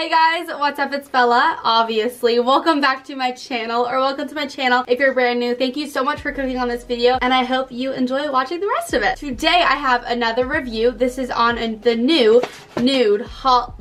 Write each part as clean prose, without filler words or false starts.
Hey guys, what's up? It's Bella, obviously. Welcome back to my channel, or welcome to my channel if you're brand new. Thank you so much for clicking on this video, and I hope you enjoy watching the rest of it. Today I have another review. This is on the new Nude Huda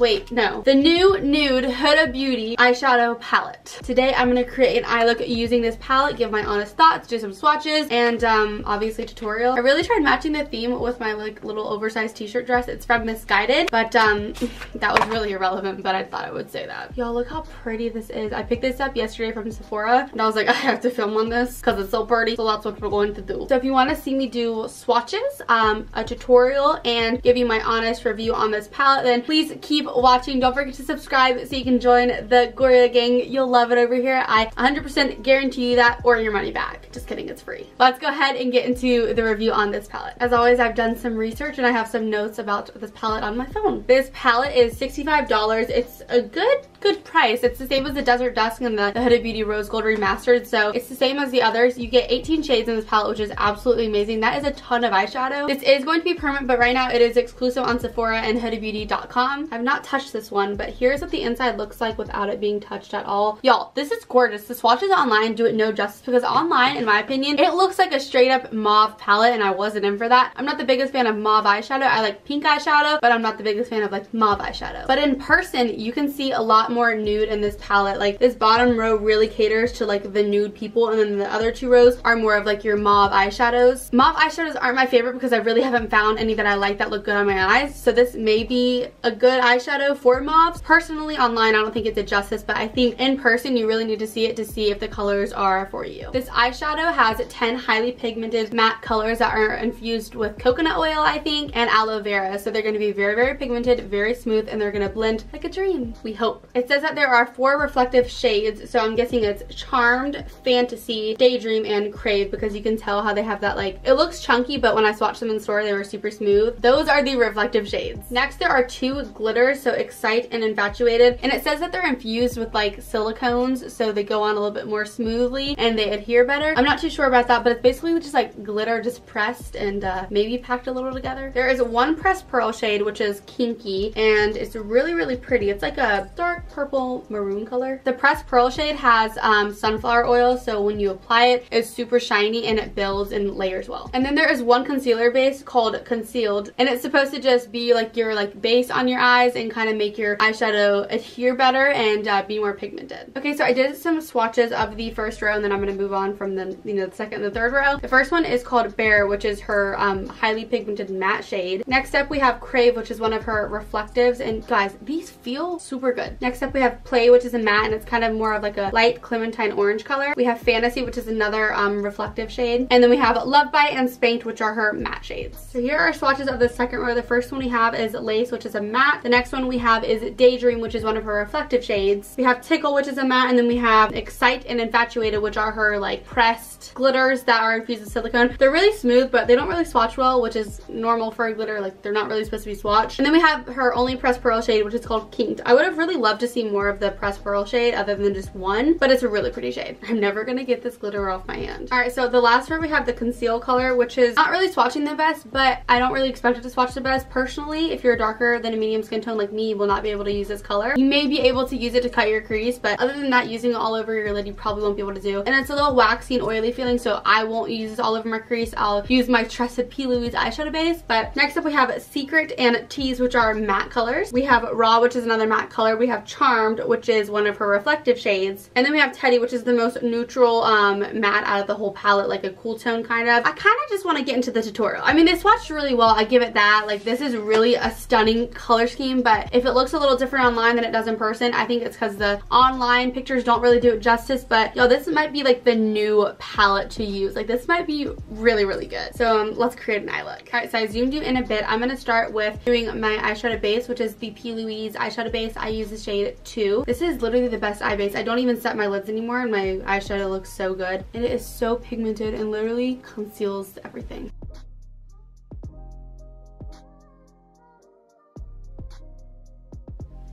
Beauty eyeshadow palette. Today I'm gonna create an eye look using this palette, give my honest thoughts, do some swatches, and obviously tutorial. I really tried matching the theme with my like little oversized t-shirt dress. It's from Misguided, but that was really irrelevant, but I thought I would say that. Y'all, look how pretty this is. I picked this up yesterday from Sephora, and I was like, I have to film on this because it's so pretty, so that's what we're going to do. So if you want to see me do swatches, a tutorial, and give you my honest review on this palette, then please keep watching. Don't forget to subscribe so you can join the Goria gang. You'll love it over here. I 100% guarantee you that, or your money back. Just kidding, it's free. Let's go ahead and get into the review on this palette. As always, I've done some research and I have some notes about this palette on my phone. This palette is $65. It's a good price. It's the same as the Desert Dusk and the Huda Beauty Rose Gold Remastered, so it's the same as the others. You get 18 shades in this palette, which is absolutely amazing. That is a ton of eyeshadow. This is going to be permanent, but right now it is exclusive on Sephora and hudabeauty.com. I've not touched this one, but here's what the inside looks like without it being touched at all. Y'all, this is gorgeous. The swatches online do it no justice, because online, in my opinion, it looks like a straight up mauve palette, and I wasn't in for that. I'm not the biggest fan of mauve eyeshadow. I like pink eyeshadow, but I'm not the biggest fan of like mauve eyeshadow. But in person, you can see a lot more nude in this palette. Like this bottom row really caters to like the nude people, and then the other two rows are more of like your mauve eyeshadows. Mauve eyeshadows aren't my favorite because I really haven't found any that I like that look good on my eyes, so this may be a good eyeshadow for mauves. Personally, online I don't think it did justice, but I think in person you really need to see it to see if the colors are for you. This eyeshadow has 10 highly pigmented matte colors that are infused with coconut oil, I think, and aloe vera, so they're going to be very pigmented, very smooth, and they're going to blend like a dream, we hope. It says that there are 4 reflective shades, so I'm guessing it's Charmed, Fantasy, Daydream, and Crave, because you can tell how they have that, like, it looks chunky, but when I swatched them in the store they were super smooth. Those are the reflective shades. Next there are 2 glitters, so Excite and Infatuated, and it says that they're infused with like silicones, so they go on a little bit more smoothly and they adhere better. I'm not too sure about that, but it's basically just like glitter just pressed and maybe packed a little together. There is one pressed pearl shade, which is Kinky, and it's really pretty. It's like a dark purple maroon color. The pressed pearl shade has sunflower oil, so when you apply it, it's super shiny and it builds and layers well. And then there is one concealer base called Concealed, and it's supposed to just be like your base on your eyes and kind of make your eyeshadow adhere better and be more pigmented. Okay, so I did some swatches of the first row, and then I'm going to move on from the the second and the third row. The first one is called Bear, which is her highly pigmented matte shade. Next up we have Crave, which is one of her reflectives, and guys, these feel super good. Next up we have Play, which is a matte, and it's kind of more of like a light clementine orange color. We have Fantasy, which is another reflective shade, and then we have Love Bite and Spanked, which are her matte shades. So here are swatches of the second row. The first one we have is Lace, which is a matte. The next one we have is Daydream, which is one of her reflective shades. We have Tickle, which is a matte, and then we have Excite and Infatuated, which are her like pressed glitters that are infused with silicone. They're really smooth, but they don't really swatch well, which is normal for a glitter. Like, they're not really supposed to be swatched. And then we have her only pressed pearl shade, which is called Kinked. I would have really loved to see more of the pressed pearl shade other than just one, but it's a really pretty shade. I'm never gonna get this glitter off my hand. All right, so the last row we have the Conceal color, which is not really swatching the best, but I don't really expect it to swatch the best. Personally, if you're darker than a medium skin tone like me, you will not be able to use this color. You may be able to use it to cut your crease, but other than that, using it all over your lid, you probably won't be able to do. And it's a little waxy and oily feeling, so I won't use this all over my crease. I'll use my trusted P. Louise eyeshadow base. But next up we have Secret and Tease, which are matte colors. We have Raw, which is another matte color. We have Charmed, which is one of her reflective shades. And then we have Teddy, which is the most neutral matte out of the whole palette, like a cool tone kind of. I kind of just want to get into the tutorial. I mean, they swatched really well. I give it that. Like, this is really a stunning color scheme, but if it looks a little different online than it does in person, I think it's because the online pictures don't really do it justice. But yo, this might be like the new palette to use. Like, this might be really good. So let's create an eye look. All right, so I zoomed you in a bit. I'm gonna start with doing my eyeshadow base, which is the P. Louise eyeshadow base. I use the shade 2. This is literally the best eye base. I don't even set my lids anymore, and my eyeshadow looks so good. And it is so pigmented and literally conceals everything.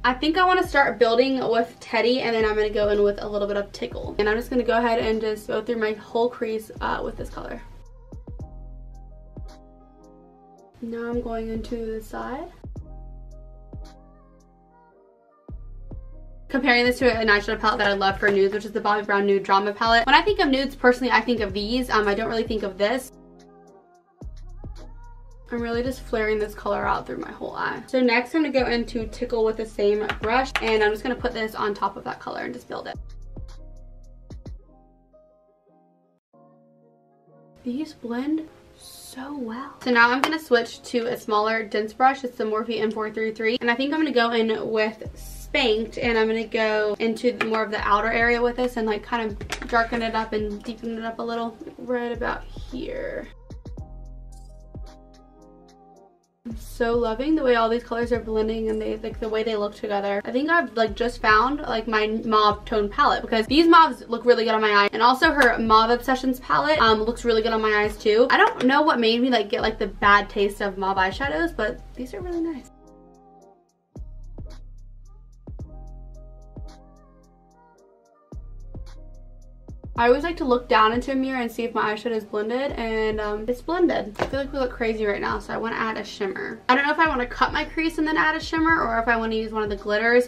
I think I want to start building with Teddy, and then I'm going to go in with a little bit of Tickle. And I'm just going to go ahead and just go through my whole crease with this color. Now I'm going into the side. Comparing this to an eyeshadow palette that I love for nudes, which is the Bobbi Brown Nude Drama palette. When I think of nudes, personally, I think of these. I don't really think of this. I'm really just flaring this color out through my whole eye. So next I'm gonna go into Tickle with the same brush, and I'm just gonna put this on top of that color and just build it. These blend so well. So now I'm gonna switch to a smaller dense brush. It's the Morphe M433, and I think I'm gonna go in with Spanked, and I'm gonna go into more of the outer area with this and like kind of darken it up and deepen it up a little right about here. I'm so loving the way all these colors are blending and they like the way they look together. I think I've like just found like my mauve tone palette, because these mauves look really good on my eye, and also her Mauve Obsessions palette looks really good on my eyes too. I don't know what made me like get like the bad taste of mauve eyeshadows, but these are really nice. I always like to look down into a mirror and see if my eyeshadow is blended, and it's blended. I feel like we look crazy right now, so I want to add a shimmer. I don't know if I want to cut my crease and then add a shimmer, or if I want to use one of the glitters.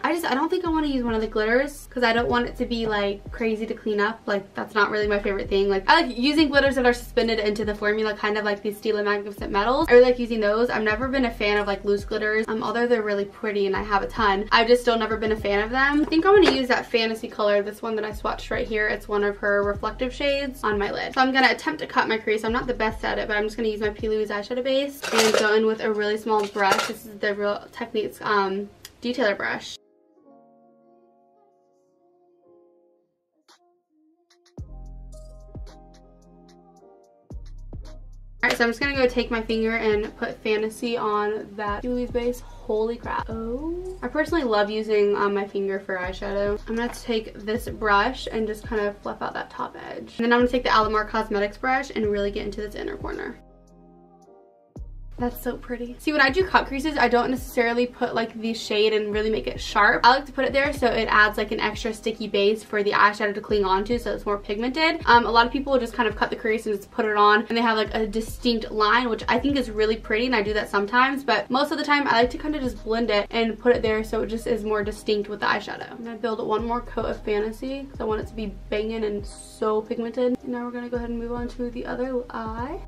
I don't think I want to use one of the glitters, because I don't want it to be like crazy to clean up. Like, that's not really my favorite thing. Like, I like using glitters that are suspended into the formula, kind of like these Stila Magnificent Metals. I really like using those. I've never been a fan of like loose glitters, although they're really pretty and I have a ton. I've just still never been a fan of them. I think I'm going to use that Fantasy color, this one that I swatched right here. It's one of her reflective shades on my lid. So I'm going to attempt to cut my crease. I'm not the best at it, but I'm just going to use my P. Louise eyeshadow base and go in with a really small brush. This is the Real Techniques detailer brush. Alright, so I'm just gonna go take my finger and put Fantasy on that P. Louise base. Holy crap. Oh. I personally love using my finger for eyeshadow. I'm gonna take this brush and just kind of fluff out that top edge. And then I'm gonna take the Alamar Cosmetics brush and really get into this inner corner. That's so pretty. See, when I do cut creases, I don't necessarily put like the shade and really make it sharp. I like to put it there so it adds like an extra sticky base for the eyeshadow to cling onto, so it's more pigmented. A lot of people will just kind of cut the crease and just put it on, and they have like a distinct line, which I think is really pretty, and I do that sometimes, but most of the time I like to kind of just blend it and put it there so it just is more distinct with the eyeshadow. I'm gonna build one more coat of Fantasy because I want it to be banging and so pigmented. And now we're gonna go ahead and move on to the other eye.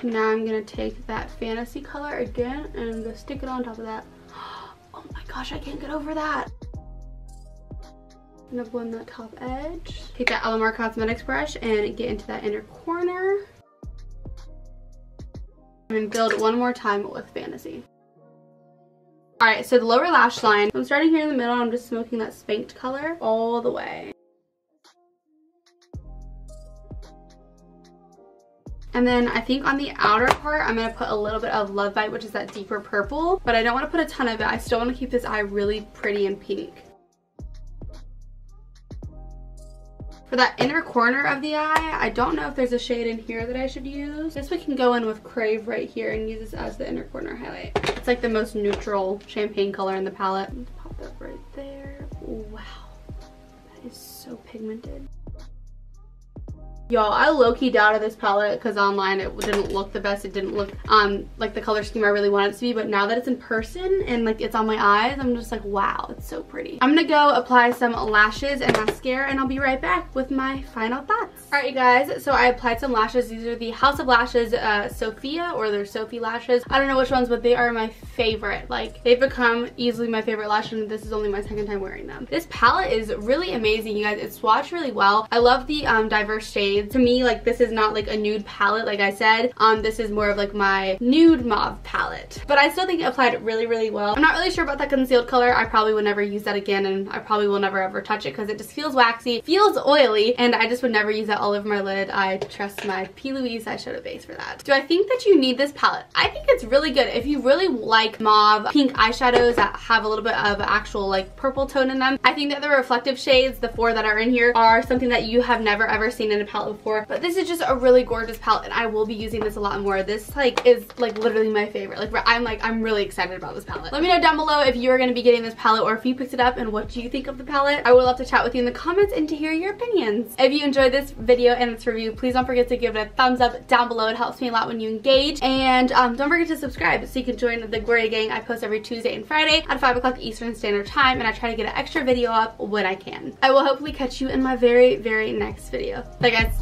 Now I'm gonna take that Fantasy color again and I'm gonna stick it on top of that. Oh my gosh, I can't get over that. I'm gonna blend that top edge. Take that Alamar Cosmetics brush and get into that inner corner. And build one more time with Fantasy. Alright, so the lower lash line, I'm starting here in the middle. I'm just smoking that Spanked color all the way. And then I think on the outer part, I'm going to put a little bit of Love Bite, which is that deeper purple. But I don't want to put a ton of it. I still want to keep this eye really pretty and pink. For that inner corner of the eye, I don't know if there's a shade in here that I should use. This we can go in with Crave right here and use this as the inner corner highlight. It's like the most neutral champagne color in the palette. Pop that right there. Wow. That is so pigmented. Y'all, I low-key doubted this palette because online it didn't look the best. It didn't look like the color scheme I really wanted it to be, but now that it's in person and like it's on my eyes, I'm just like, wow, it's so pretty. I'm gonna go apply some lashes and mascara, and I'll be right back with my final thoughts. Alright, you guys, so I applied some lashes. These are the House of Lashes Sophia, or they're Sophie lashes. I don't know which ones, but they are my favorite. Like, they've become easily my favorite lash, and this is only my second time wearing them. This palette is really amazing, you guys. It's swatched really well. I love the diverse shades. To me, like, this is not like a nude palette, like I said. This is more of like my nude mauve palette, but I still think it applied really, really well. I'm not really sure about that concealed color. I probably would never use that again, and I probably will never ever touch it because it just feels waxy, feels oily, and I just would never use that all over my lid. I trust my P. Louise eyeshadow base for that. Do I think that you need this palette? I think it's really good if you really like mauve pink eyeshadows that have a little bit of actual like purple tone in them. I think that the reflective shades, the 4 that are in here, are something that you have never ever seen in a palette palette before, but this is just a really gorgeous palette and I will be using this a lot more. This like is like literally my favorite. I'm really excited about this palette. Let me know down below if you're gonna be getting this palette or if you picked it up and what do you think of the palette. I would love to chat with you in the comments and to hear your opinions. If you enjoyed this video and this review, please don't forget to give it a thumbs up down below. It helps me a lot when you engage. And don't forget to subscribe so you can join the Goria Gang. I post every Tuesday and Friday at 5 o'clock Eastern Standard Time, and I try to get an extra video up when I can. I will hopefully catch you in my very, very next video. Bye guys.